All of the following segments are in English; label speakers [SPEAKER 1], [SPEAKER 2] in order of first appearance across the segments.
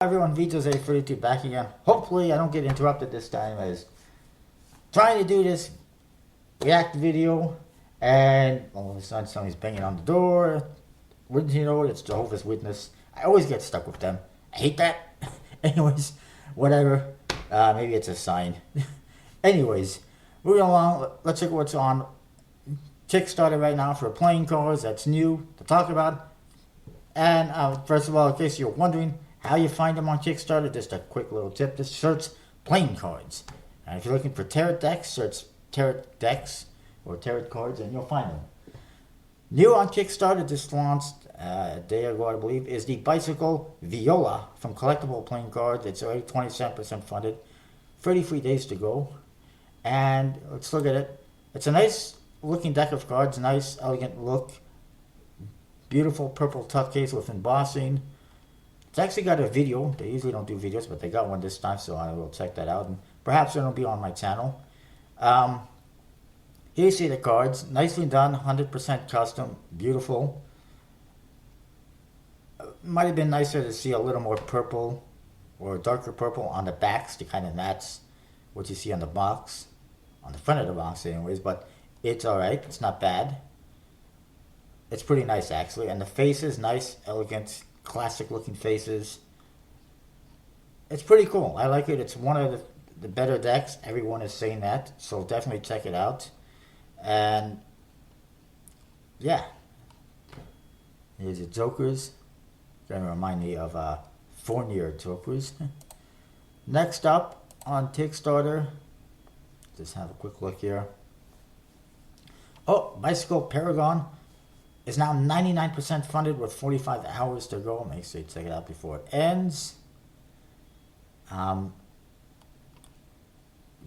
[SPEAKER 1] Everyone, Vito's A32 back again. Hopefully I don't get interrupted this time as trying to do this react video and all of a sudden somebody's banging on the door. Wouldn't you know it, it's Jehovah's Witness. I always get stuck with them. I hate that. Anyways, whatever. Maybe it's a sign. Anyways, moving along, let's look at what's on Kickstarter right now for playing cards that's new to talk about. And first of all, in case you're wondering how you find them on Kickstarter, just a quick little tip. Just search playing cards. And if you're looking for tarot decks, search tarot decks or tarot cards and you'll find them. New on Kickstarter, just launched a day ago, I believe, is the Bicycle Viola from Collectible Playing Cards. It's already 27% funded. 33 days to go. And let's look at it. It's a nice looking deck of cards, nice, elegant look. Beautiful purple tuck case with embossing. It's actually got a video. They usually don't do videos, but they got one this time, so I will check that out. And perhaps it'll be on my channel. Here you see the cards. Nicely done, 100% custom, beautiful. Might have been nicer to see a little more purple or darker purple on the backs to kind of match what you see on the box. On the front of the box anyways, but it's alright. It's not bad. It's pretty nice actually. And the faces, nice, elegant, classic looking faces. It's pretty cool. I like it. It's one of the better decks. Everyone is saying that. So definitely check it out. And yeah. Here's the Jokers. Gonna remind me of Fournier Jokers. Next up on Kickstarter. Just have a quick look here. Oh, Bicycle Paragon is now 99% funded with 45 hours to go. Make sure you check it out before it ends.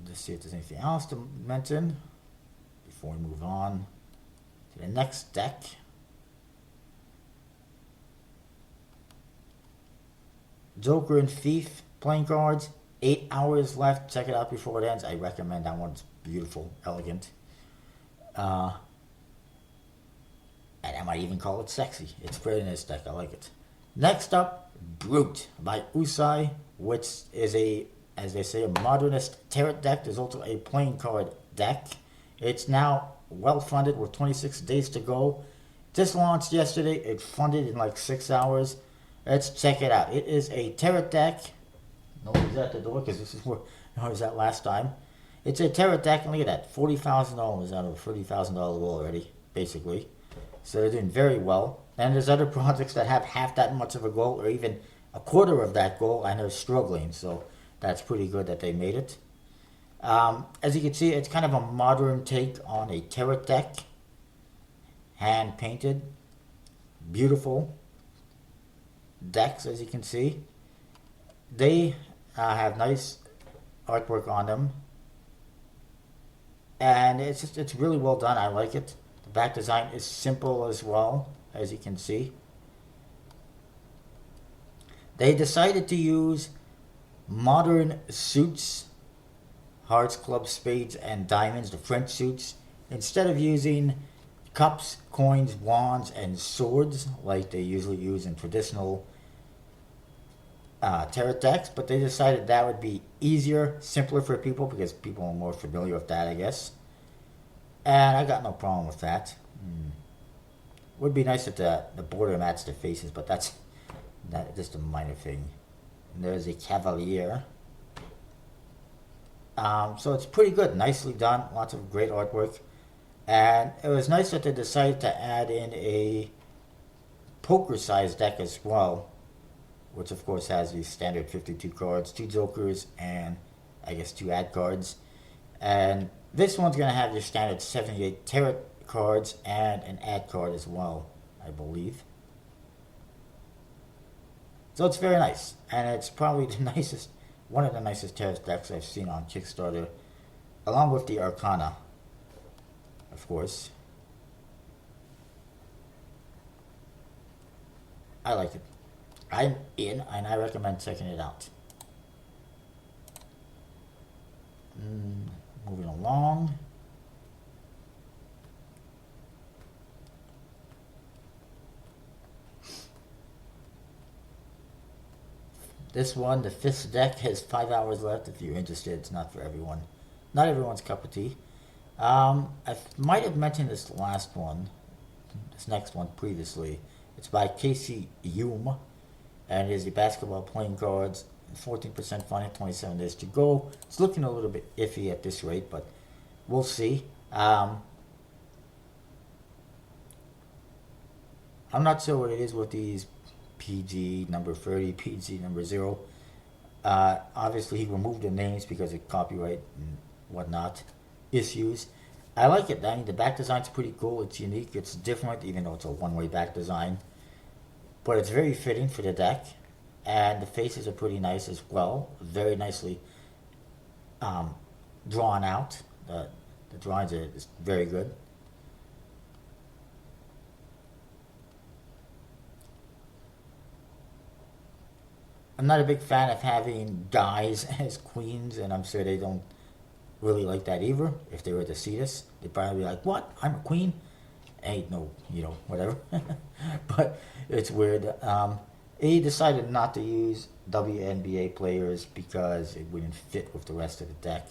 [SPEAKER 1] Just see if there's anything else to mention before we move on to the next deck. Joker and Thief playing cards. 8 hours left. Check it out before it ends. I recommend that one. It's beautiful, elegant. And I might even call it sexy. It's pretty nice deck. I like it. Next up, Brute by Usai, which is a, as they say, a modernist tarot deck. There's also a playing card deck. It's now well funded with 26 days to go. Just launched yesterday. It funded in like 6 hours. Let's check it out. It is a tarot deck. Nobody's at the door because this is where I was at last time. It's a tarot deck, and look at that, $40,000 out of a $30,000 goal already, basically. So they're doing very well. And there's other projects that have half that much of a goal or even a quarter of that goal and they're struggling. So that's pretty good that they made it. As you can see, it's kind of a modern take on a tarot deck. Hand painted. Beautiful decks, as you can see. They have nice artwork on them. And it's really well done. I like it. The back design is simple as well, as you can see. They decided to use modern suits, hearts, clubs, spades, and diamonds, the French suits, instead of using cups, coins, wands, and swords like they usually use in traditional tarot decks. But they decided that would be easier, simpler for people because people are more familiar with that, I guess. And I got no problem with that. Would be nice if the border matched the faces, but that's just a minor thing. And there's a Cavalier. So it's pretty good, nicely done, lots of great artwork. And it was nice that they decided to add in a poker-sized deck as well, which of course has the standard 52 cards, 2 Jokers, and I guess 2 ad cards. And this one's going to have your standard 78 tarot cards and an ad card as well, I believe. So it's very nice, and it's probably the nicest, one of the nicest tarot decks I've seen on Kickstarter, along with the Arcana, of course. I like it. I'm in, and I recommend checking it out. Moving along. This one, the fifth deck, has 5 hours left. If you're interested, it's not for everyone. Not everyone's cup of tea. I might have mentioned this last one, this next one previously. It's by Casey Hume, and it is the basketball playing cards. 14% funded, 27 days to go. It's looking a little bit iffy at this rate, but we'll see. I'm not sure what it is with these PG number 30, PG number 0. Obviously, he removed the names because of copyright and whatnot issues. I like it. I mean, the back design's pretty cool. It's unique. It's different, even though it's a one-way back design. But it's very fitting for the deck. And the faces are pretty nice as well. Very nicely drawn out. The drawings are very good. I'm not a big fan of having guys as queens, and I'm sure they don't really like that either. If they were to see this, they'd probably be like, "What? I'm a queen?" Ain't no, whatever. But it's weird. He decided not to use WNBA players because it wouldn't fit with the rest of the deck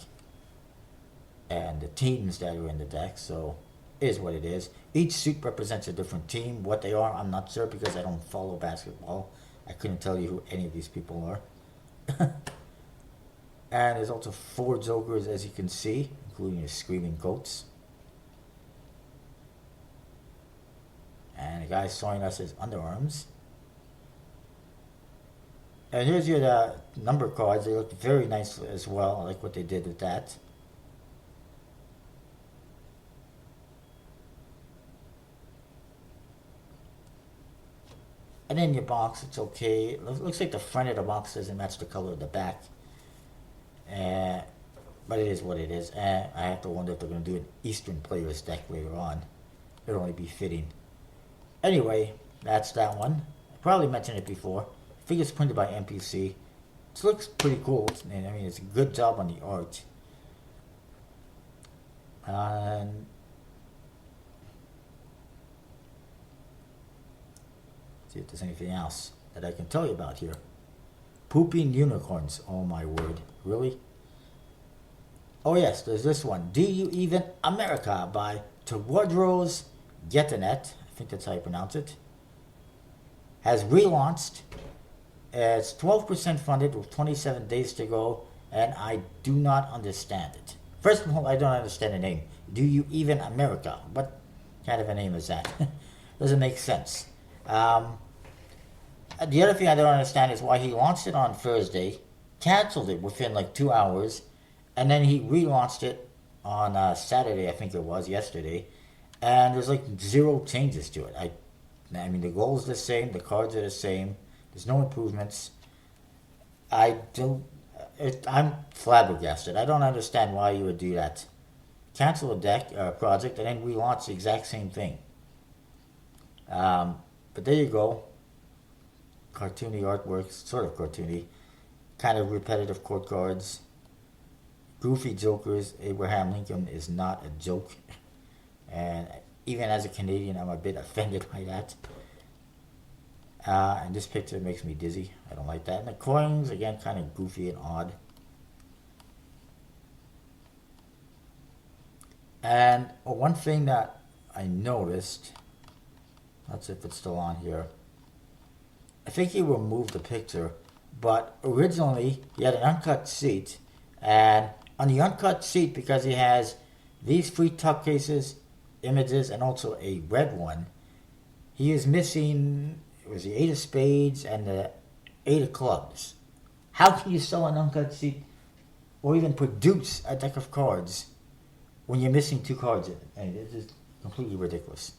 [SPEAKER 1] and the teams that are in the deck. So, it is what it is. Each suit represents a different team. What they are, I'm not sure because I don't follow basketball. I couldn't tell you who any of these people are. And there's also 4 Jokers, as you can see, including the Screaming Goats. And the guy showing us his underarms. And here's your number cards. They look very nice as well. I like what they did with that. And in your box, it's okay. It looks like the front of the box doesn't match the color of the back. But it is what it is. I have to wonder if they're going to do an Eastern Players deck later on. It'll only be fitting. Anyway, that's that one. I probably mentioned it before. I think it's printed by MPC. It looks pretty cool. I mean, it's a good job on the art. And see if there's anything else that I can tell you about here. Pooping unicorns. Oh my word. Really? Oh yes, there's this one. Do You Even America by Tewodros Getanet. I think that's how you pronounce it. Has relaunched. It's 12% funded with 27 days to go, and I do not understand it. First of all, I don't understand the name. Do You Even America? What kind of a name is that? Doesn't make sense. The other thing I don't understand is why he launched it on Thursday, canceled it within like 2 hours, and then he relaunched it on Saturday, I think it was, yesterday, and there's like 0 changes to it. I mean, the goal's the same, the cards are the same, there's no improvements. I'm flabbergasted. I don't understand why you would do that. Cancel a deck project and then relaunch the exact same thing. But there you go. Cartoony artwork, sort of cartoony. Kind of repetitive court cards. Goofy jokers. Abraham Lincoln is not a joke. And even as a Canadian, I'm a bit offended by that. And this picture makes me dizzy. I don't like that. And the coins, again, kind of goofy and odd. And one thing that I noticed, let's see if it's still on here. I think he removed the picture, but originally he had an uncut sheet, and on the uncut sheet, because he has these 3 tuck cases, images, and also a red one, he is missing, it was the 8 of spades and the 8 of clubs. How can you sell an uncut sheet or even produce a deck of cards when you're missing 2 cards in it? I mean, it's just completely ridiculous.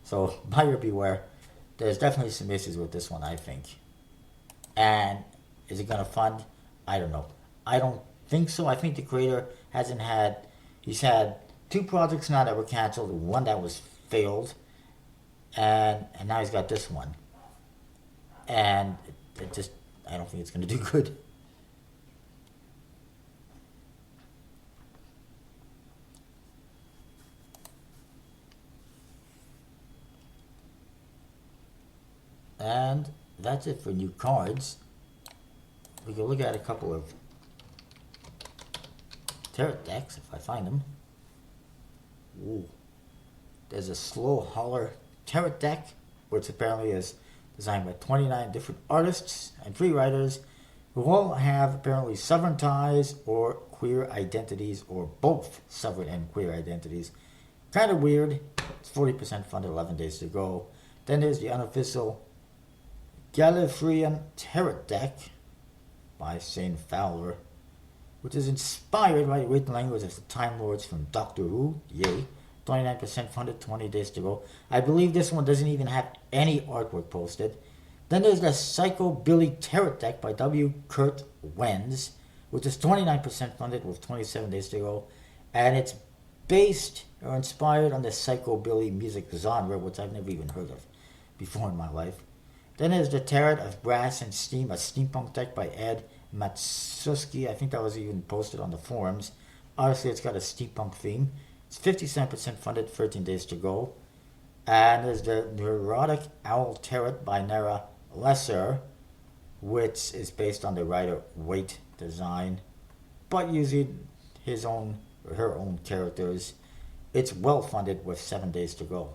[SPEAKER 1] So, buyer beware. There's definitely some issues with this one, I think. And is it going to fund? I don't know. I don't think so. I think the creator he's had 2 projects now that were canceled, one that was failed, and now he's got this one. And I don't think it's going to do good. And that's it for new cards. We can look at a couple of tarot decks if I find them. Ooh. There's a Slow Holler tarot deck, which apparently is designed by 29 different artists and free writers who all have apparently Southern ties or queer identities, or both Southern and queer identities. Kind of weird. It's 40% funded, 11 days to go. Then there's the unofficial Gallifreyan tarot deck by Shane Fowler, which is inspired by the written language of the Time Lords from Doctor Who. Yay. 29% funded, 20 days to go. I believe this one doesn't even have any artwork posted. Then there's the Psychobilly Tarot deck by W. Kurt Wenz, which is 29% funded with 27 days to go. And it's based or inspired on the Psychobilly music genre, which I've never even heard of before in my life. Then there's the Tarot of Brass and Steam, a steampunk deck by Ed Matsuski. I think that was even posted on the forums. Obviously, it's got a steampunk theme. It's 57% funded, 13 days to go. And there's the Neurotic Owl Tarot by Nara Lesser, which is based on the Rider Waite design, but using his own or her own characters. It's well funded with 7 days to go.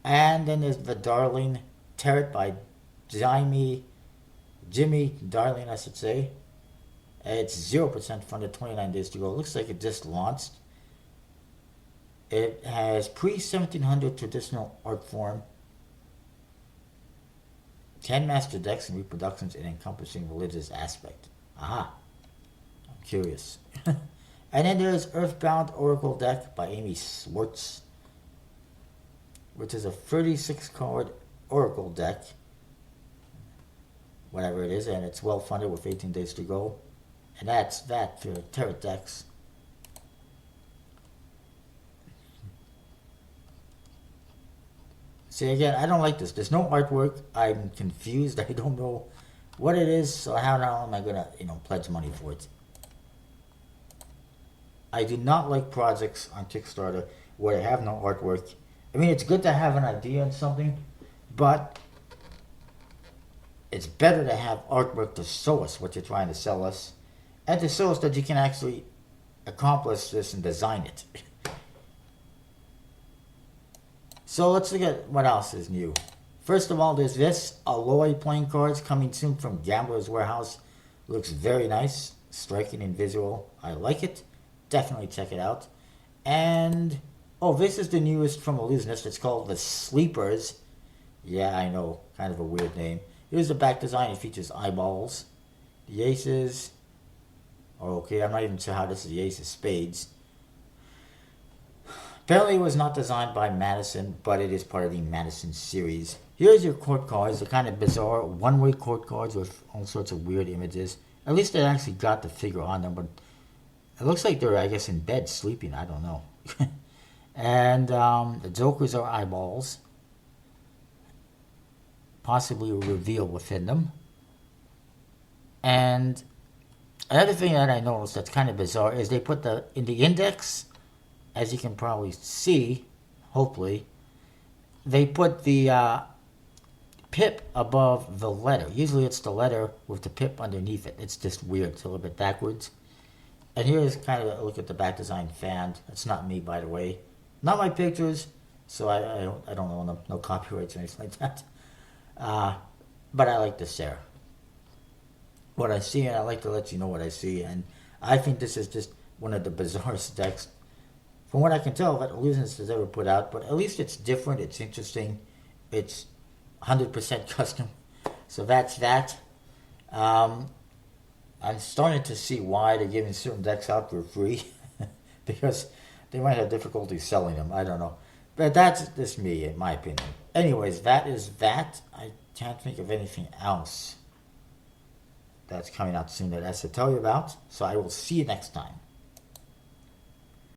[SPEAKER 1] And then there's the Darling Tarot by Jimmy Darling, I should say. It's 0% funded, 29 days to go. It looks like it just launched. It has pre-1700 traditional art form, 10 master decks and reproductions in encompassing religious aspect. Aha. I'm curious. And then there's Earthbound Oracle deck by Amy Swartz, which is a 36 card Oracle deck, whatever it is, and it's well funded with 18 days to go. And that's that for tarot decks. See, again, I don't like this. There's no artwork. I'm confused. I don't know what it is, so how am I going to, pledge money for it? I do not like projects on Kickstarter where they have no artwork. I mean, it's good to have an idea on something, but it's better to have artwork to show us what you're trying to sell us, and to show us that you can actually accomplish this and design it. So let's look at what else is new. First of all, there's this Alloy playing cards coming soon from Gambler's Warehouse. Looks very nice, striking in visual. I like it. Definitely check it out. And, this is the newest from Illusionist. It's called The Sleepers. Yeah, I know, kind of a weird name. Here's the back design. It features eyeballs. The aces. Okay, I'm not even sure how this is the ace of spades. Apparently it was not designed by Madison, but it is part of the Madison series. Here's your court cards. They're kind of bizarre one-way court cards with all sorts of weird images. At least they actually got the figure on them, but it looks like they're, I guess, in bed sleeping. I don't know. And the jokers are eyeballs. Possibly a reveal within them. And another thing that I noticed that's kind of bizarre is they put in the index, as you can probably see, hopefully, they put the pip above the letter. Usually it's the letter with the pip underneath it. It's just weird. It's a little bit backwards. And here's kind of a look at the back design fan. That's not me, by the way. Not my pictures, so I don't know, no copyrights or anything like that. But I like this there. What I see, and I like to let you know what I see. And I think this is just one of the bizarrest decks, from what I can tell, that Illusionist has ever put out. But at least it's different, it's interesting, it's 100% custom. So that's that. I'm starting to see why they're giving certain decks out for free. Because they might have difficulty selling them, I don't know. But that's just me, in my opinion. Anyways, that is that. I can't think of anything else that's coming out soon that I have to tell you about. So I will see you next time.